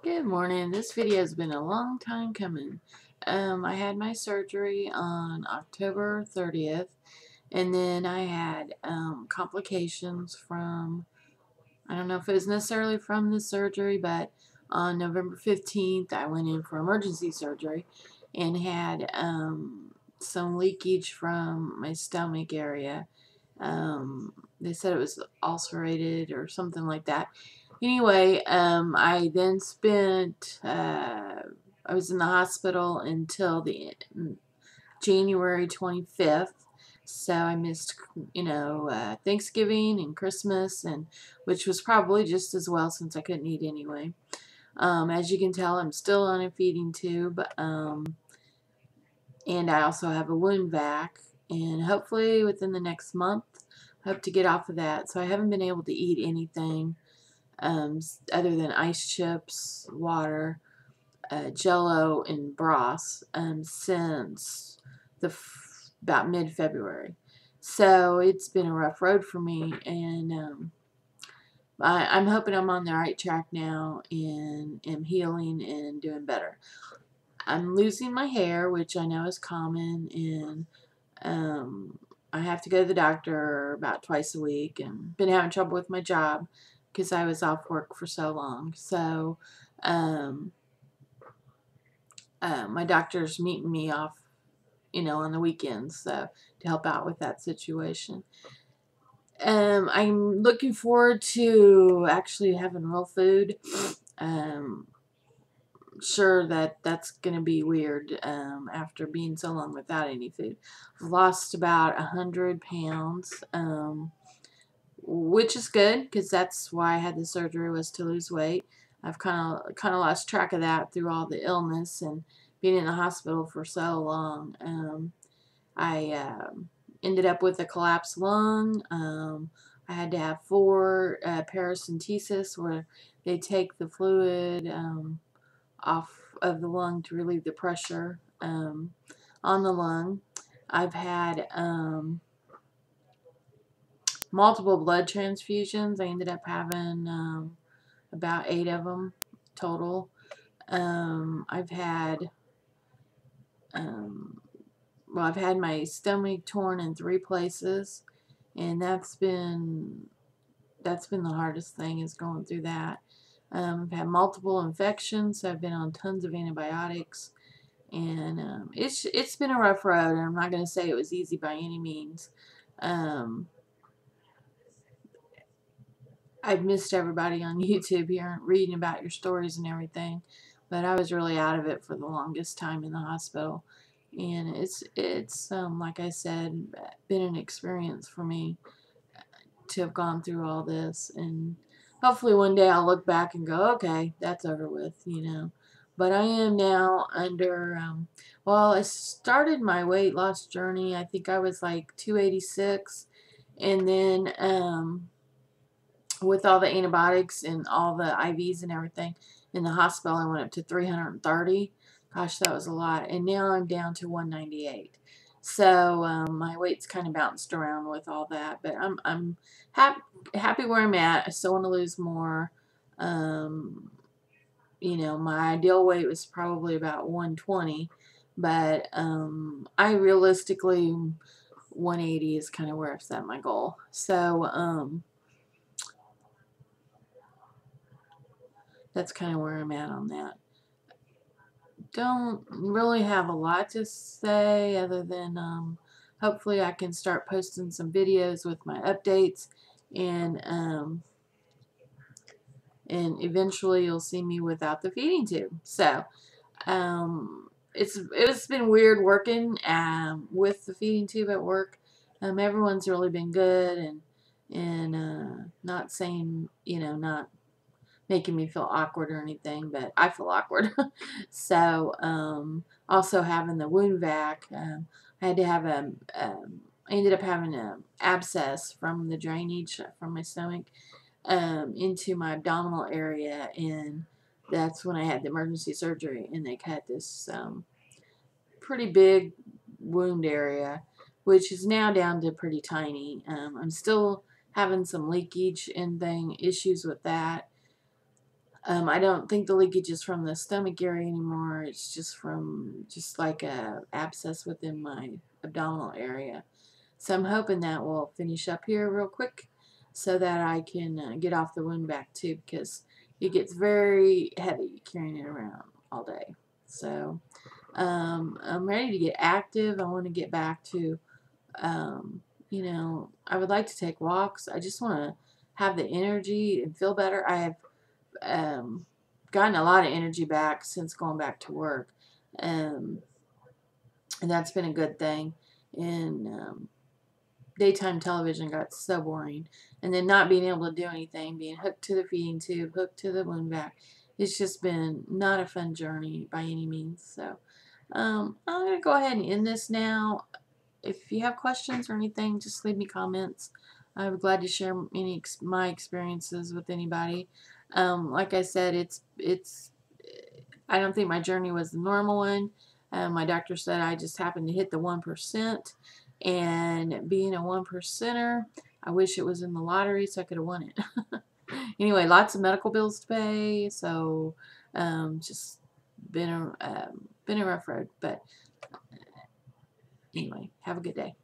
Good morning. This video has been a long time coming. I had my surgery on October 30th, and then I had complications from, I don't know if it was necessarily from the surgery, but on November 15th, I went in for emergency surgery and had some leakage from my stomach area. They said it was ulcerated or something like that. Anyway, I then spent, I was in the hospital until the January 25th. So I missed, Thanksgiving and Christmas, and which was probably just as well since I couldn't eat anyway. As you can tell, I'm still on a feeding tube, and I also have a wound vac, and hopefully within the next month, I hope to get off of that. So I haven't been able to eat anything other than ice chips, water, Jello, and broth since about mid-February. So it's been a rough road for me, and I'm hoping I'm on the right track now and am healing and doing better. I'm losing my hair, which I know is common, and I have to go to the doctor about twice a week, and been having trouble with my job because I was off work for so long. So my doctor's meeting me off, on the weekends, so to help out with that situation. I'm looking forward to actually having real food. Sure that's going to be weird after being so long without any food. I've lost about 100 pounds, which is good because that's why I had the surgery, was to lose weight. I've kind of lost track of that through all the illness and being in the hospital for so long. I ended up with a collapsed lung. I had to have 4 paracentesis, where they take the fluid off of the lung to relieve the pressure on the lung. I've had multiple blood transfusions. I ended up having about 8 of them total. I've had I've had my stomach torn in 3 places, and that's been the hardest thing, is going through that. I've had multiple infections. So I've been on tons of antibiotics, and it's been a rough road. And I'm not going to say it was easy by any means. I've missed everybody on YouTube here reading about your stories and everything, but I was really out of it for the longest time in the hospital, and it's like I said, been an experience for me to have gone through all this, and hopefully one day I'll look back and go, okay, that's over with. But I am now under, well, I started my weight loss journey, I think I was like 286, and then with all the antibiotics and all the IVs and everything in the hospital, I went up to 330. Gosh, that was a lot. And now I'm down to 198. So my weight's kind of bounced around with all that, but I'm happy where I'm at. I still want to lose more. My ideal weight was probably about 120, but I realistically 180 is kind of where I've set my goal. So that's kind of where I'm at on that. Don't really have a lot to say other than hopefully I can start posting some videos with my updates, and eventually you'll see me without the feeding tube. So it's been weird working with the feeding tube at work. Everyone's really been good, and not saying, not making me feel awkward or anything, but I feel awkward. So also having the wound vac, I had to have I ended up having an abscess from the drainage from my stomach into my abdominal area, and that's when I had the emergency surgery, and they cut this pretty big wound area, which is now down to pretty tiny. I'm still having some leakage and issues with that. I don't think the leakage is from the stomach area anymore. It's just from just like a abscess within my abdominal area. So I'm hoping that will finish up here real quick so that I can get off the wound vac too, because it gets very heavy carrying it around all day. So I'm ready to get active. I want to get back to, you know, I would like to take walks. I just want to have the energy and feel better. I have um, gotten a lot of energy back since going back to work, um, and that's been a good thing. And daytime television got so boring, and then not being able to do anything, being hooked to the feeding tube, hooked to the wound vac, it's just been not a fun journey by any means. So I'm gonna go ahead and end this now. If you have questions or anything, just leave me comments. I'm glad to share my experiences with anybody. Like I said, it's I don't think my journey was the normal one. My doctor said I just happened to hit the 1%, and being a 1%er, I wish it was in the lottery so I could have won it. Anyway, lots of medical bills to pay, so just been a rough road. But anyway, have a good day.